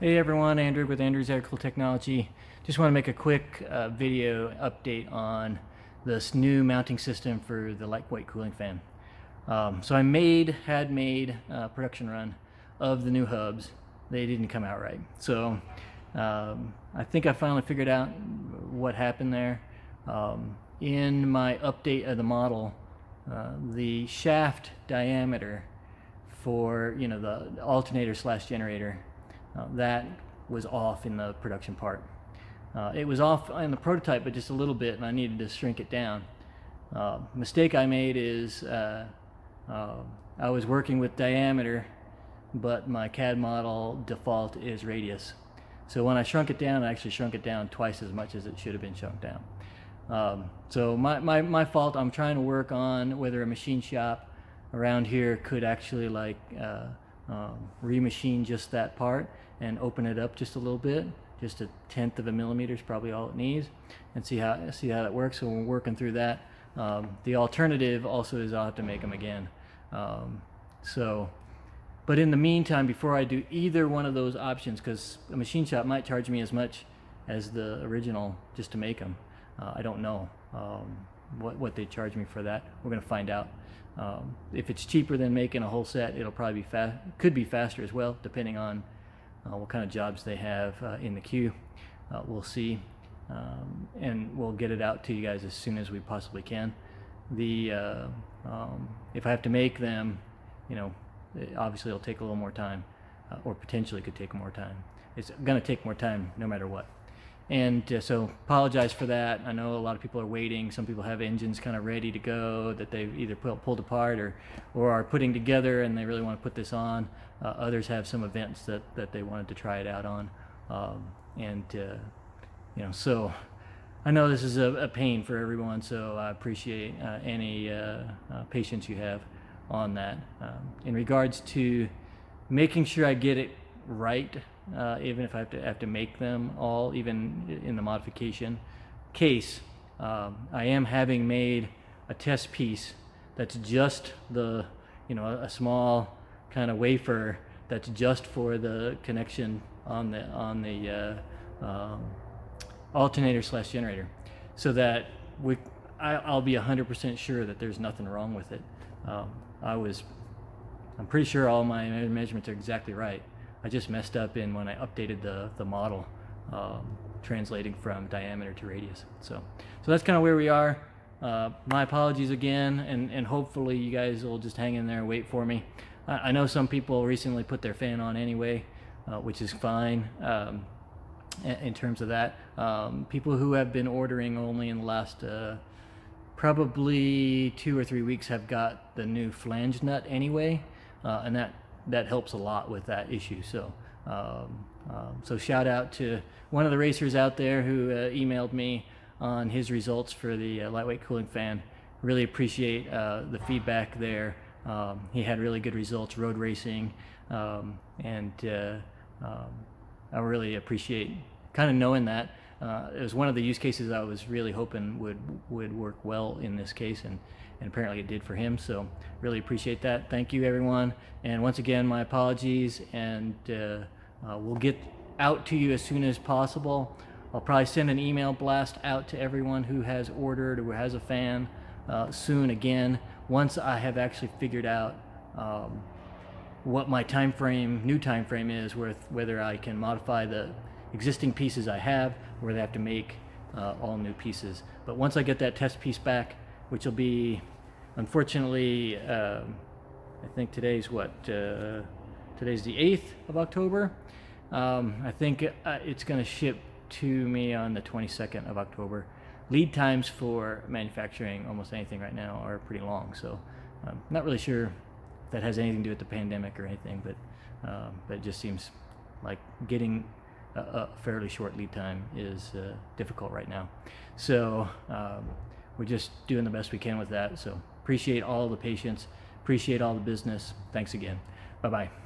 Hey everyone, Andrig with Andrig's Aircooled Technology. Just want to make a quick video update on this new mounting system for the lightweight cooling fan. So I had made a production run of the new hubs. They didn't come out right. So I think I finally figured out what happened there. In my update of the model, the shaft diameter for the alternator slash generator, that was off in the production part. It was off in the prototype, but just a little bit, and I needed to shrink it down. Mistake I made is I was working with diameter, but my CAD model default is radius. So when I shrunk it down, I actually shrunk it down twice as much as it should have been shrunk down. So my fault. I'm trying to work on whether a machine shop around here could actually remachine just that part and open it up just a little bit, just 1/10 of a millimeter is probably all it needs, and see how that works. So we're working through that. The alternative also is I'll have to make them again. But in the meantime, before I do either one of those options, because a machine shop might charge me as much as the original just to make them, I don't know what they charge me for that. We're going to find out. If it's cheaper than making a whole set, it'll probably could be faster as well, depending on what kind of jobs they have in the queue. We'll see, and we'll get it out to you guys as soon as we possibly can. If I have to make them, obviously it'll take a little more time, or potentially could take more time. It's going to take more time no matter what. And so apologize for that. I know a lot of people are waiting. Some people have engines kind of ready to go that they've either pulled apart or are putting together, and they really want to put this on. Others have some events that they wanted to try it out on. So I know this is a pain for everyone, so I appreciate any patience you have on that. In regards to making sure I get it right, even if I have to make them all, even in the modification case, I am having made a test piece that's just a small kind of wafer that's just for the connection on the alternator slash generator, so that I'll be 100% sure that there's nothing wrong with it. I'm pretty sure all my measurements are exactly right. I just messed up when I updated the model, translating from diameter to radius. So that's kind of where we are. My apologies again, and hopefully you guys will just hang in there and wait for me. I know some people recently put their fan on anyway, which is fine in terms of that. People who have been ordering only in the last probably 2 or 3 weeks have got the new flange nut anyway, and that helps a lot with that issue. So shout out to one of the racers out there who emailed me on his results for the lightweight cooling fan. Really appreciate the feedback there. He had really good results road racing, and I really appreciate kind of knowing that. It was one of the use cases I was really hoping would work well in this case, and apparently it did for him. So really appreciate that. Thank you, everyone. And once again, my apologies, and we'll get out to you as soon as possible. I'll probably send an email blast out to everyone who has ordered or who has a fan soon again, once I have actually figured out what my new time frame is, whether I can modify the existing pieces I have, or whether I have to make all new pieces. But once I get that test piece back, which will be, unfortunately, I think today's the 8th of October. I think it's going to ship to me on the 22nd of October. Lead times for manufacturing almost anything right now are pretty long, so I'm not really sure if that has anything to do with the pandemic or anything, but it just seems like getting a fairly short lead time is difficult right now. So we're just doing the best we can with that. So appreciate all the patience, appreciate all the business. Thanks again. Bye-bye.